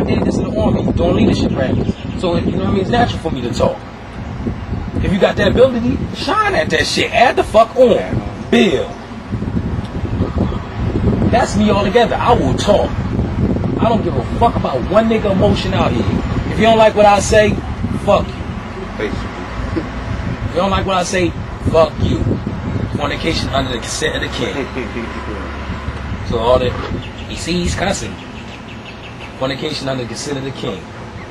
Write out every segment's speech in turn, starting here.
did this in the Army, doing leadership practice. So, you know what I mean? It's natural for me to talk. If you got that ability, shine at that shit. Add the fuck on. Bill. That's me all together. I will talk. I don't give a fuck about one nigga emotion out here. If you don't like what I say, fuck you. If you don't like what I say, fuck you. Fornication under the consent of the king. So all that, you see, he's cussing. Fornication under the consent of the king.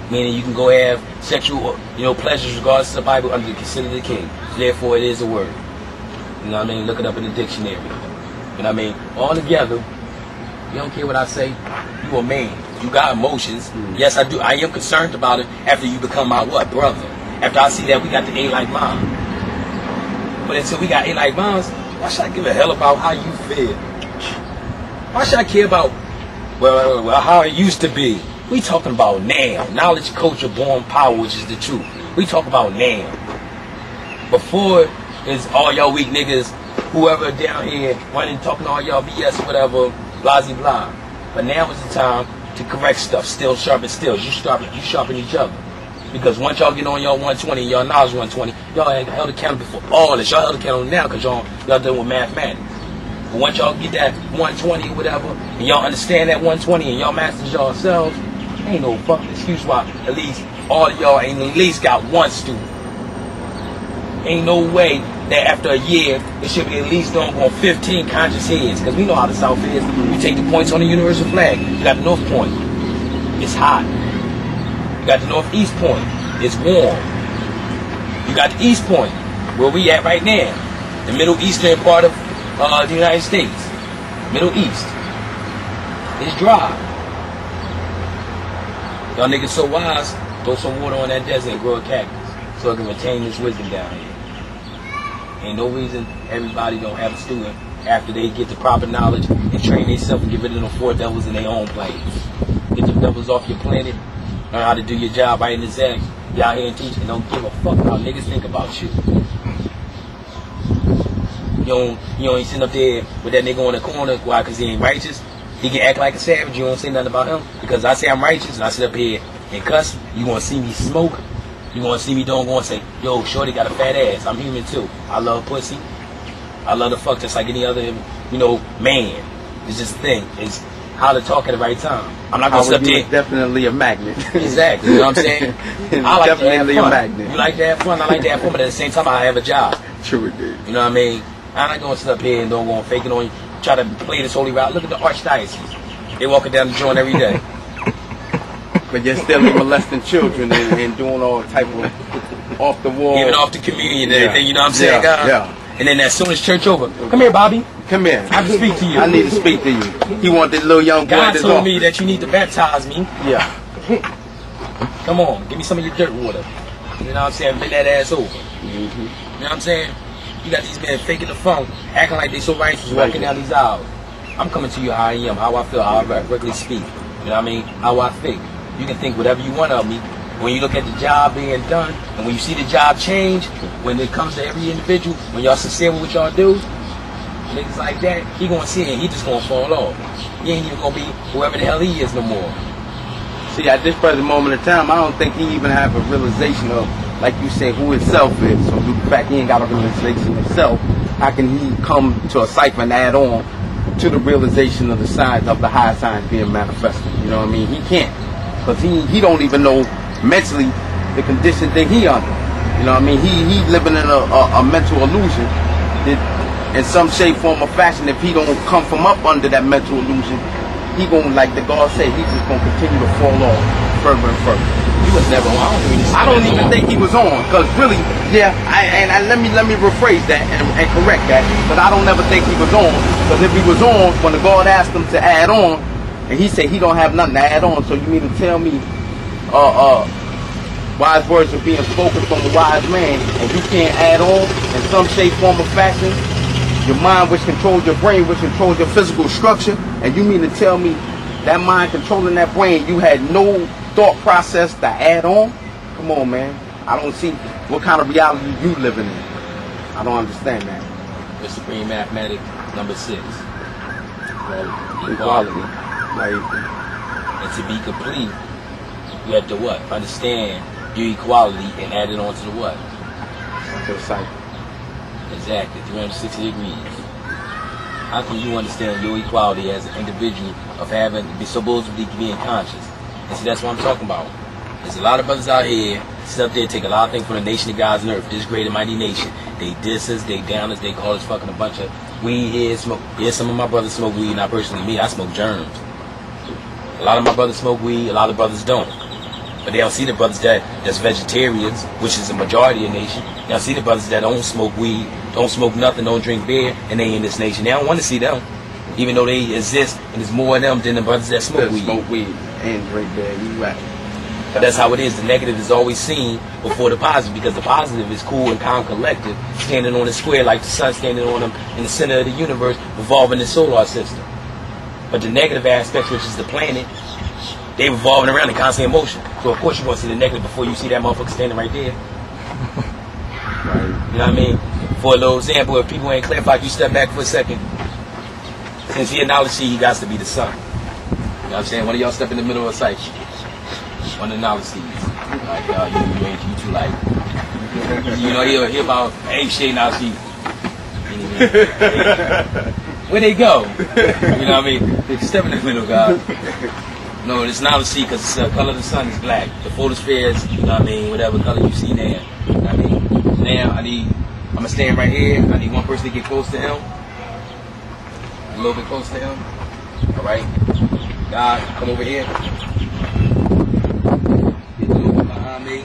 Meaning you can go have sexual, pleasures regardless of the Bible under the consent of the king. So therefore it is a word. You know what I mean? Look it up in the dictionary. You know what I mean? All together, you don't care what I say, you a man. You got emotions. Yes, I do. I am concerned about it after you become my what? Brother. After I see that we got the A-like bond. But until we got A-like bonds, why should I give a hell about how you feel? Why should I care about, well, how it used to be? We talking about now. Knowledge, culture, born power, which is the truth. We talk about now. Before, it's all y'all weak niggas, whoever down here, running, talking all y'all BS or whatever, blah, blah, blah. But now is the time to correct stuff. Still sharpen stills. You sharpen each other. Because once y'all get on y'all 120, y'all knowledge 120, y'all ain't held accountable for all this. Y'all held accountable now because y'all dealing with mathematics. But once y'all get that 120 or whatever, and y'all understand that 120 and y'all masters yourselves, ain't no fucking excuse why at least all of y'all ain't at least got one student. Ain't no way that after a year, it should be at least on 15 conscious heads. Because we know how the South is. We take the points on the universal flag. You got the North Point. It's hot. You got the Northeast Point. It's warm. You got the East Point, where we at right now. The Middle Eastern part of the United States. Middle East. It's dry. Y'all niggas so wise, throw some water on that desert and grow a cactus so it can retain this wisdom down here. Ain't no reason everybody don't have a student after they get the proper knowledge and train themselves and get rid of them 4 devils in their own planes. Get them devils off your planet, learn how to do your job right in the exact. You out here and teach and don't give a fuck how niggas think about you. You ain't sitting up there with that nigga on the corner, why? Because he ain't righteous. He can act like a savage, you don't say nothing about him. Because I say I'm righteous and I sit up here and cuss, you gonna see me smoke. You gonna see me don't go and say, yo, shorty got a fat ass. I'm human too. I love pussy. I love to fuck just like any other, man. It's just a thing. It's how to talk at the right time. I'm not gonna sit up there. Definitely a magnet. Exactly. You know what I'm saying? I like definitely to have fun. A magnet. You like to have fun. I like to have fun, but at the same time, I have a job. True indeed. You know what I mean? I'm not gonna sit up here and don't go and fake it on you. Try to play this holy route. Look at the archdiocese. They walking down the joint every day. But you're still molesting children and doing all type of off the wall. Giving off the communion and everything, you know what I'm saying, God? Yeah. And then as soon as church over, come here, Bobby. Come here. I can speak to you. I need to speak to you. He want this little young boy. God told me that you need to baptize me. Yeah. Come on, give me some of your dirt water. You know what I'm saying? Bend that ass over. You know what I'm saying? You got these men faking the funk, acting like they so righteous, walking down these aisles. I'm coming to you how I am, how I feel, how I regularly speak. You know what I mean? How I think. You can think whatever you want of me. When you look at the job being done, and when you see the job change, when it comes to every individual, when y'all sincere with what y'all do, niggas like that, he gonna see it and he just gonna fall off. He ain't even gonna be whoever the hell he is no more. See, at this present moment in time, I don't think he even have a realization of, like you said, who himself is. So due to the fact he ain't got a realization of himself, how can he come to a cipher and add on to the realization of the signs of the high signs being manifested? You know what I mean? He can't. Because he don't even know mentally the condition that he under. You know what I mean? He living in a mental illusion that in some shape, form, or fashion, if he don't come from up under that mental illusion, he gonna, like the God said, he's just gonna continue to fall off further and further. He was never on. I don't even think he was on, because really, let me rephrase that and correct that, but I don't ever think he was on, because if he was on, when the God asked him to add on, and he said he don't have nothing to add on, so you mean to tell me wise words are being spoken from a wise man, and you can't add on in some shape, form, or fashion? Your mind, which controls your brain, which controls your physical structure, and you mean to tell me that mind controlling that brain, you had no thought process to add on? Come on, man. I don't see what kind of reality you living in. I don't understand that. The supreme mathematic number 6. Equality. And to be complete, You have to what? Understand your equality and add it on to the what? To the cycle. Exactly, 360 degrees. How can you understand your equality as an individual of supposedly being conscious? And see, that's what I'm talking about. There's a lot of brothers out here sit up there, take a lot of things from the nation of God's and earth, this great and mighty nation. They diss us, they down us, they call us fucking a bunch of weed heads, smoke. Yeah, some of my brothers smoke weed, not personally me, I smoke germs. A lot of my brothers smoke weed, a lot of brothers don't. But they don't see the brothers that's vegetarians, which is the majority of the nation. They don't see the brothers that don't smoke weed, don't smoke nothing, don't drink beer, and they in this nation. They don't want to see them, even though they exist, and there's more of them than the brothers that smoke weed. Smoke weed and drink beer, you right. But that's how it is. The negative is always seen before the positive, because the positive is cool and calm collective, standing on the square like the sun standing on them in the center of the universe, revolving the solar system. But the negative aspect, which is the planet, they revolving around in constant motion. So of course you want to see the negative before you see that motherfucker standing right there. Right. You know what I mean? For a little example, if people ain't clear, if you step back for a second, since he acknowledged he got to be the sun. You know what I'm saying? One of y'all step in the middle of a site. One of the knowledge seeds. Like, you two like, you know, hear about ape shit now, see. Where they go? You know what I mean? They step in the middle, God. No, it's knowledge seed because the color of the sun is black. The photosphere is, you know what I mean, whatever color you see there. You know what I mean? Now, I'm going to stand right here. I need one person to get close to him. A little bit close to him. All right? God, come over here. Me.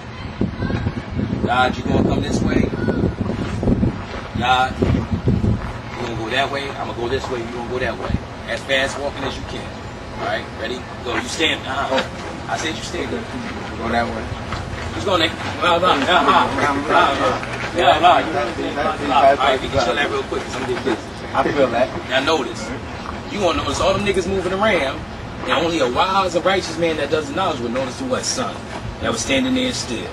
God, you gonna come this way. God, you gonna go that way. I'm gonna go this way. You gonna go that way. As fast walking as you can. All right, ready? Go. You stand. I said you stand. Go that way. Who's going next? All right, we can chill that real quick. Cause I'm getting busy. I feel that. Now notice, you gonna notice all them niggas moving around, and only a wise and righteous man that doesn't knowledge would notice the what sun. That was standing there still.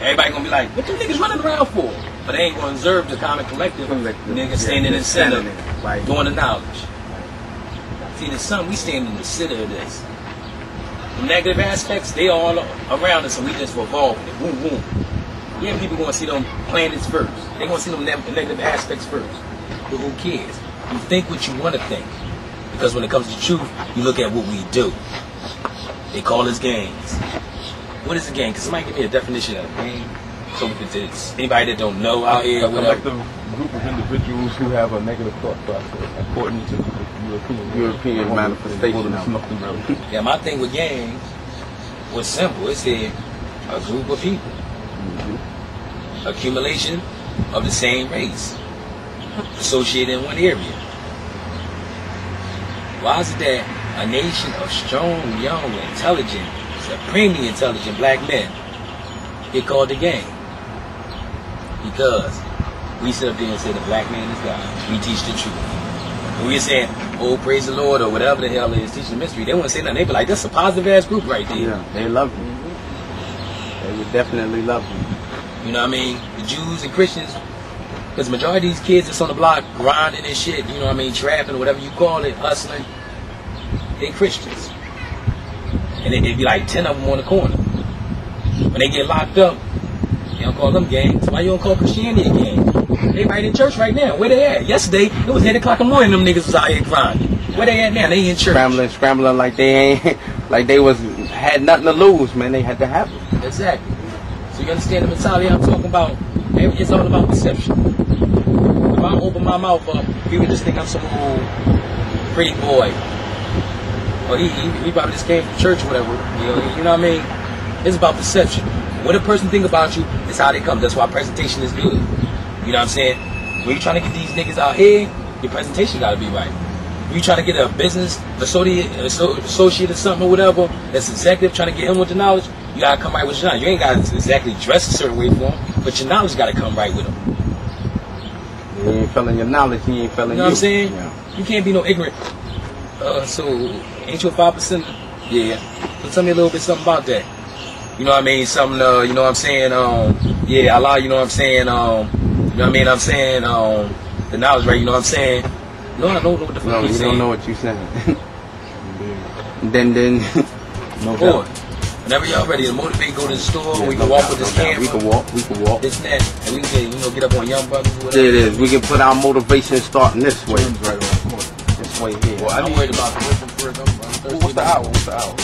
Everybody gonna be like, what them niggas running around for? But they ain't gonna observe the common collective niggas standing in the center, doing the knowledge. See, the sun, we stand in the center of this. The negative aspects, they all around us, and we just revolving it. Boom, boom. Yeah, people gonna see them planets first. They gonna see them negative aspects first. But who cares? You think what you want to think. Because when it comes to truth, you look at what we do. They call us gangs. What is a gang? Because somebody give me a definition of a gang. So if it's anybody that don't know out here, a collective group of individuals who have a negative thought process, according to the European manifestation. Yeah, my thing with gangs was simple. It said a group of people, accumulation of the same race, associated in one area. Why is it that a nation of strong, young, intelligent, supremely intelligent black men get called a gang? Because we sit up there and say the black man is God. We teach the truth. When we're saying, oh, praise the Lord, or whatever the hell it is, teaching the mystery, they wouldn't say nothing. They'd be like, that's a positive-ass group right there. Yeah, they love you. They would definitely love you. You know what I mean? The Jews and Christians, because the majority of these kids that's on the block grinding and shit, you know what I mean, trapping, whatever you call it, hustling, they Christians. And they'd be like 10 of them on the corner. When they get locked up, you don't call them gangs. Why you don't call Christianity a gang? They right in church right now. Where they at? Yesterday, it was 8 o'clock in the morning, them niggas was out here grinding. Where they at now? They in church. Scrambling like they ain't, like they had nothing to lose, man. They had to have it. Exactly. So you understand the mentality I'm talking about? It's all about perception. If I open my mouth up, people just think I'm some old pretty boy. Or he probably just came from church or whatever. You know what I mean? It's about perception. What a person think about you is how they come. That's why presentation is good. You know what I'm saying? When you're trying to get these niggas out here, your presentation got to be right. When you trying to get a business associate or something or whatever that's executive, trying to get him with the knowledge, you got to come right with your knowledge. You ain't got to exactly dress a certain way for him, but your knowledge got to come right with him. You ain't feeling your knowledge, he ain't feeling you. You know what I'm saying? Yeah. You can't be no ignorant. So, ain't you a 5%? Yeah. So tell me a little bit something about that. You know what I mean? Something, you know what I'm saying? Yeah, Allah, you know what I'm saying? You know what I mean? I'm saying, the knowledge, right? You know what I'm saying? No, I don't know what the fuck you saying. don't know what you're saying. then No Boy, doubt. whenever y'all ready to motivate, go to the store. Yeah, We can no walk doubt, with this no doubt. camera. We can walk. We can walk. This and that, and we can get up on Young Brothers. Whatever. There it is. We can put our motivation starting this way. Terms right on the corner. This way here. Well, I'm worried about the rhythm first. I'm thirsty. What's the hour? What's the hour?